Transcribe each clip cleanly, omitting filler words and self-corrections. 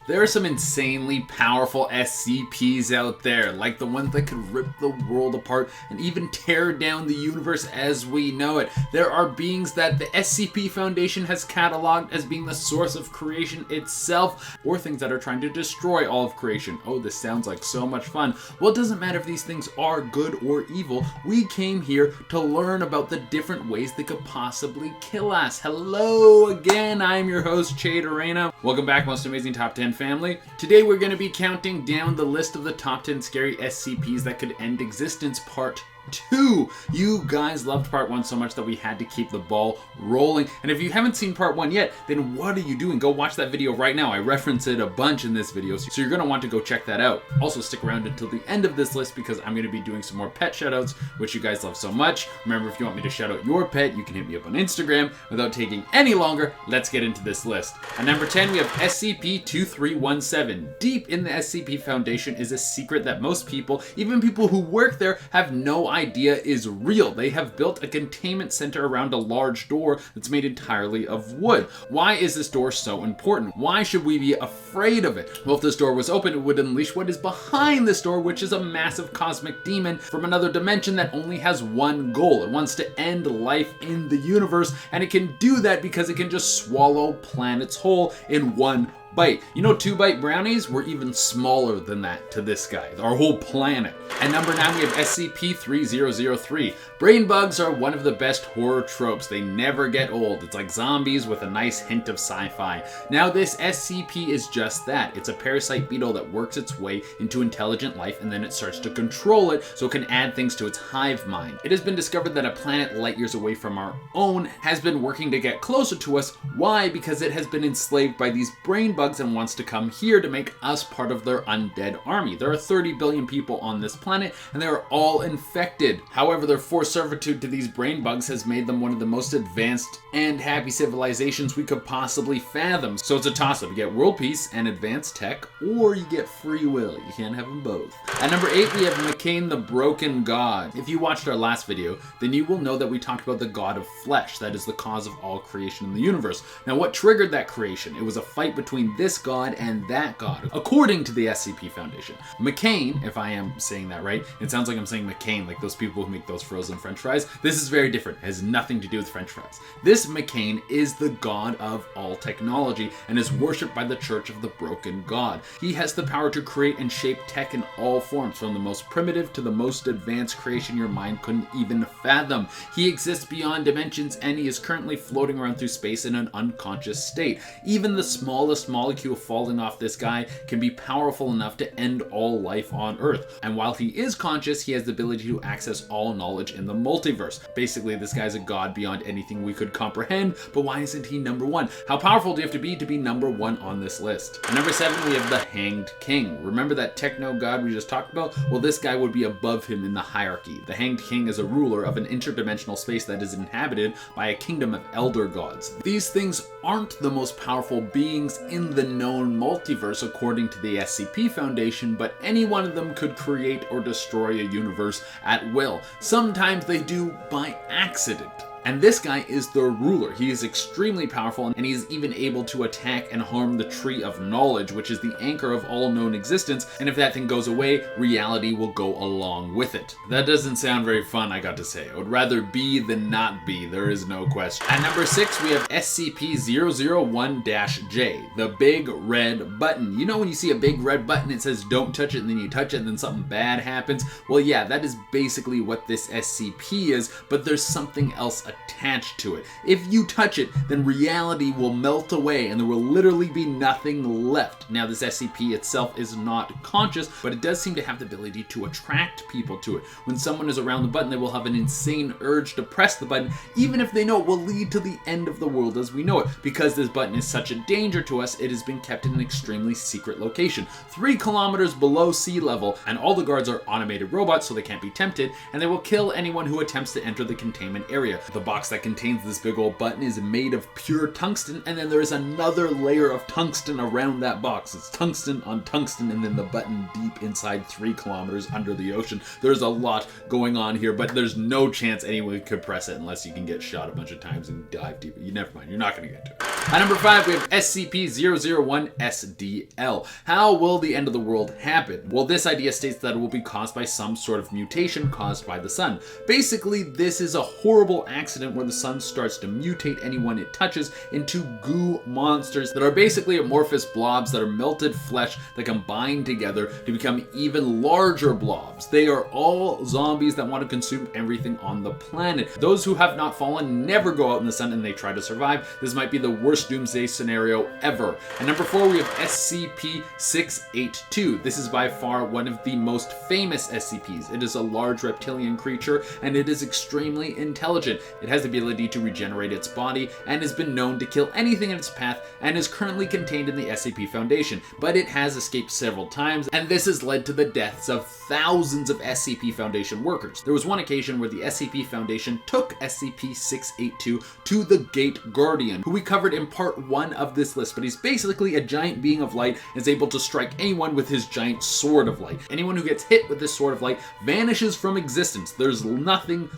There are some insanely powerful SCPs out there, like the ones that could rip the world apart and even tear down the universe as we know it. There are beings that the SCP Foundation has cataloged as being the source of creation itself, or things that are trying to destroy all of creation. Oh, this sounds like so much fun. Well, it doesn't matter if these things are good or evil. We came here to learn about the different ways they could possibly kill us. Hello again, I'm your host, Chade Arena. Welcome back, most amazing Top 10 family. Today we're going to be counting down the list of the top 10 scary SCPs that could end existence, part 2. You guys loved part 1 so much that we had to keep the ball rolling. And if you haven't seen part 1 yet, then what are you doing? Go watch that video right now. I reference it a bunch in this video, so you're going to want to go check that out. Also, stick around until the end of this list because I'm going to be doing some more pet shoutouts, which you guys love so much. Remember, if you want me to shout out your pet, you can hit me up on Instagram. Without taking any longer, let's get into this list. At number 10, we have SCP-2317. Deep in the SCP Foundation is a secret that most people, even people who work there, have no idea is real. They have built a containment center around a large door that's made entirely of wood. Why is this door so important? Why should we be afraid of it? Well, if this door was open, it would unleash what is behind this door, which is a massive cosmic demon from another dimension that only has one goal. It wants to end life in the universe, and it can do that because it can just swallow planets whole in one bite. You know, 2-bite brownies were even smaller than that to this guy, our whole planet. At number 9, we have SCP-3003. Brain bugs are one of the best horror tropes. They never get old. It's like zombies with a nice hint of sci-fi. Now, this SCP is just that. It's a parasite beetle that works its way into intelligent life, and then it starts to control it so it can add things to its hive mind. It has been discovered that a planet light years away from our own has been working to get closer to us. Why? Because it has been enslaved by these brain bugs and wants to come here to make us part of their undead army. There are 30 billion people on this planet, and they are all infected. However, their forced servitude to these brain bugs has made them one of the most advanced and happy civilizations we could possibly fathom. So it's a toss-up. You get world peace and advanced tech, or you get free will. You can't have them both. At number 8, we have MEKHANE, the broken god. If you watched our last video, then you will know that we talked about the god of flesh. That is the cause of all creation in the universe. Now, what triggered that creation? It was a fight between this god and that god, according to the SCP Foundation. MEKHANE, if I am saying that right, it sounds like I'm saying McCain, like those people who make those frozen french fries. This is very different. It has nothing to do with french fries. This MEKHANE is the god of all technology and is worshipped by the Church of the Broken God. He has the power to create and shape tech in all forms, from the most primitive to the most advanced creation your mind couldn't even fathom. He exists beyond dimensions, and he is currently floating around through space in an unconscious state. Even the smallest molecule falling off this guy can be powerful enough to end all life on Earth. And while he is conscious, he has the ability to access all knowledge in the multiverse. Basically, this guy's a god beyond anything we could comprehend, but why isn't he number 1? How powerful do you have to be number 1 on this list? At number 7, we have the Hanged King. Remember that techno god we just talked about? Well, this guy would be above him in the hierarchy. The Hanged King is a ruler of an interdimensional space that is inhabited by a kingdom of elder gods. These things aren't the most powerful beings in the known multiverse according to the SCP Foundation, but any one of them could create or destroy a universe at will. Sometimes they do by accident. And this guy is the ruler. He is extremely powerful, and he's even able to attack and harm the Tree of Knowledge, which is the anchor of all known existence, and if that thing goes away, reality will go along with it. That doesn't sound very fun, I got to say. I would rather be than not be, there is no question. At number 6, we have SCP-001-J, the big red button. You know when you see a big red button, it says don't touch it, and then you touch it, and then something bad happens? Well, yeah, that is basically what this SCP is, but there's something else attached to it. If you touch it, then reality will melt away and there will literally be nothing left. Now, this SCP itself is not conscious, but it does seem to have the ability to attract people to it. When someone is around the button, they will have an insane urge to press the button, even if they know it will lead to the end of the world as we know it. Because this button is such a danger to us, it has been kept in an extremely secret location, 3 kilometers below sea level, and all the guards are automated robots, so they can't be tempted, and they will kill anyone who attempts to enter the containment area. The box that contains this big old button is made of pure tungsten, and then there is another layer of tungsten around that box. It's tungsten on tungsten, and then the button deep inside 3 kilometers under the ocean. There's a lot going on here, but there's no chance anyone could press it unless you can get shot a bunch of times and dive deep. Never mind, you're not going to get to it. At number 5, we have SCP-001-SDL. How will the end of the world happen? Well, this idea states that it will be caused by some sort of mutation caused by the sun. Basically, this is a horrible accident where the sun starts to mutate anyone it touches into goo monsters that are basically amorphous blobs that are melted flesh that combine together to become even larger blobs. They are all zombies that want to consume everything on the planet. Those who have not fallen never go out in the sun and they try to survive. This might be the worst doomsday scenario ever. At number 4, we have SCP-682. This is by far one of the most famous SCPs. It is a large reptilian creature and it is extremely intelligent. It has the ability to regenerate its body and has been known to kill anything in its path and is currently contained in the SCP Foundation, but it has escaped several times, and this has led to the deaths of thousands of SCP Foundation workers. There was one occasion where the SCP Foundation took SCP-682 to the Gate Guardian, who we covered in part 1 of this list, but he's basically a giant being of light and is able to strike anyone with his giant sword of light. Anyone who gets hit with this sword of light vanishes from existence. There's nothing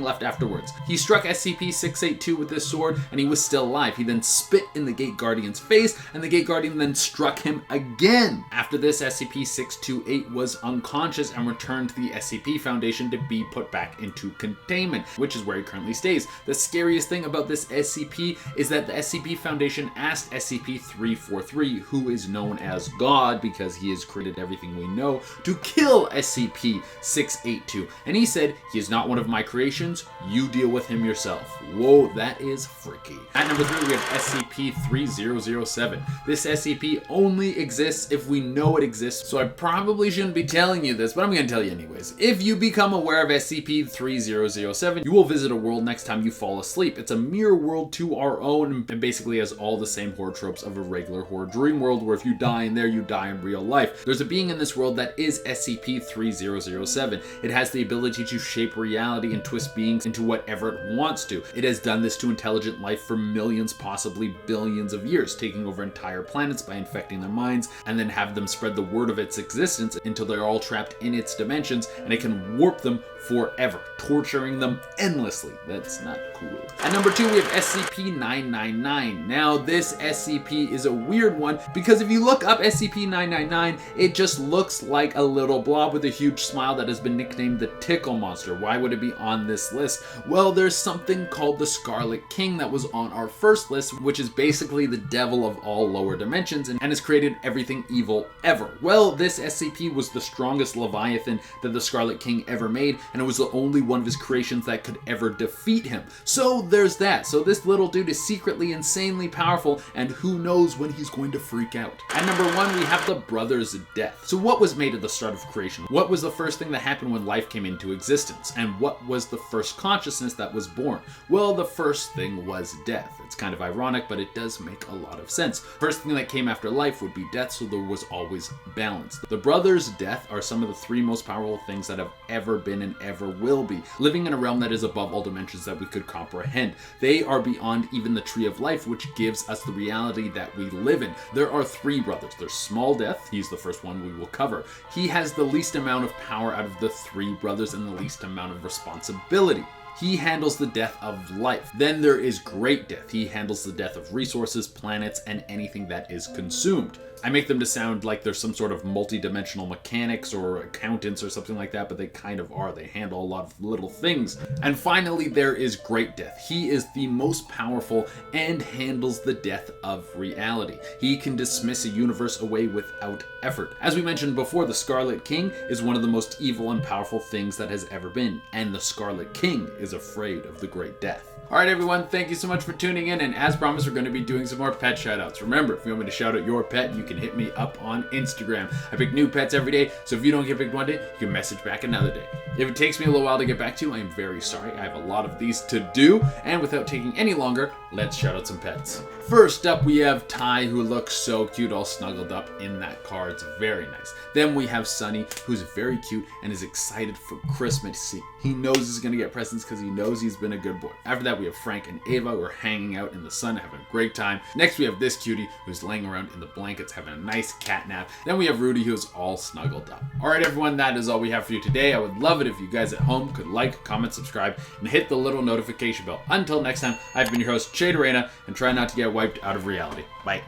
left afterwards. He struck SCP-682 with this sword and he was still alive. He then spit in the Gate Guardian's face and the Gate Guardian then struck him again. After this, SCP-628 was unconscious and returned to the SCP Foundation to be put back into containment, which is where he currently stays. The scariest thing about this SCP is that the SCP Foundation asked SCP-343, who is known as God because he has created everything we know, to kill SCP-682. And he said, "He is not one of my creations, you deal with him yourself." Whoa, that is freaky. At number 3, we have SCP-3007. This SCP only exists if we know it exists, so I probably shouldn't be telling you this, but I'm going to tell you anyways. If you become aware of SCP-3007, you will visit a world next time you fall asleep. It's a mirror world to our own and basically has all the same horror tropes of a regular horror dream world, where if you die in there, you die in real life. There's a being in this world that is SCP-3007. It has the ability to shape reality and twist beings into whatever it wants to. It has done this to intelligent life for millions, possibly billions of years, taking over entire planets by infecting their minds and then have them spread the word of its existence until they're all trapped in its dimensions, and it can warp them forever, torturing them endlessly. That's not cool. At number 2, we have SCP-999. Now, this SCP is a weird one because if you look up SCP-999, it just looks like a little blob with a huge smile that has been nicknamed the Tickle Monster. Why would it be on this list? Well, there's something called the Scarlet King that was on our first list, which is basically the devil of all lower dimensions and has created everything evil ever. Well, this SCP was the strongest Leviathan that the Scarlet King ever made, and it was the only one of his creations that could ever defeat him. So there's that. So this little dude is secretly insanely powerful, and who knows when he's going to freak out. At number 1, we have the Brothers' Death. So what was made at the start of creation? What was the first thing that happened when life came into existence? And what was the first consciousness that was born? Well, the first thing was death. It's kind of ironic, but it does make a lot of sense. First thing that came after life would be death, so there was always balance. The Brothers' Death are some of the 3 most powerful things that have ever been and ever will be, living in a realm that is above all dimensions that we could comprehend. They are beyond even the Tree of Life, which gives us the reality that we live in. There are 3 brothers. There's Small Death. He's the first one we will cover. He has the least amount of power out of the 3 brothers and the least amount of responsibility. He handles the death of life. Then there is Great Death. He handles the death of resources, planets, and anything that is consumed. I make them to sound like they're some sort of multi-dimensional mechanics or accountants or something like that, but they kind of are. They handle a lot of little things. And finally, there is Great Death. He is the most powerful and handles the death of reality. He can dismiss a universe away without effort. As we mentioned before, the Scarlet King is one of the most evil and powerful things that has ever been, and the Scarlet King is afraid of the Great Death. Alright everyone, thank you so much for tuning in, and as promised, we're going to be doing some more pet shoutouts. Remember, if you want me to shout out your pet, you can hit me up on Instagram. I pick new pets every day, so if you don't get picked one day, you can message back another day. If it takes me a little while to get back to you, I am very sorry. I have a lot of these to do, and without taking any longer, let's shout out some pets. First up, we have Ty, who looks so cute all snuggled up in that car. It's very nice. Then we have Sunny, who's very cute and is excited for Christmas. He knows he's going to get presents because he knows he's been a good boy. After that, we have Frank and Ava, who are hanging out in the sun, having a great time. Next, we have this cutie, who's laying around in the blankets, having a nice cat nap. Then we have Rudy, who's all snuggled up. All right, everyone, that is all we have for you today. I would love it if you guys at home could like, comment, subscribe, and hit the little notification bell. Until next time, I've been your host, Jade Arena, and try not to get wiped out of reality. Bye.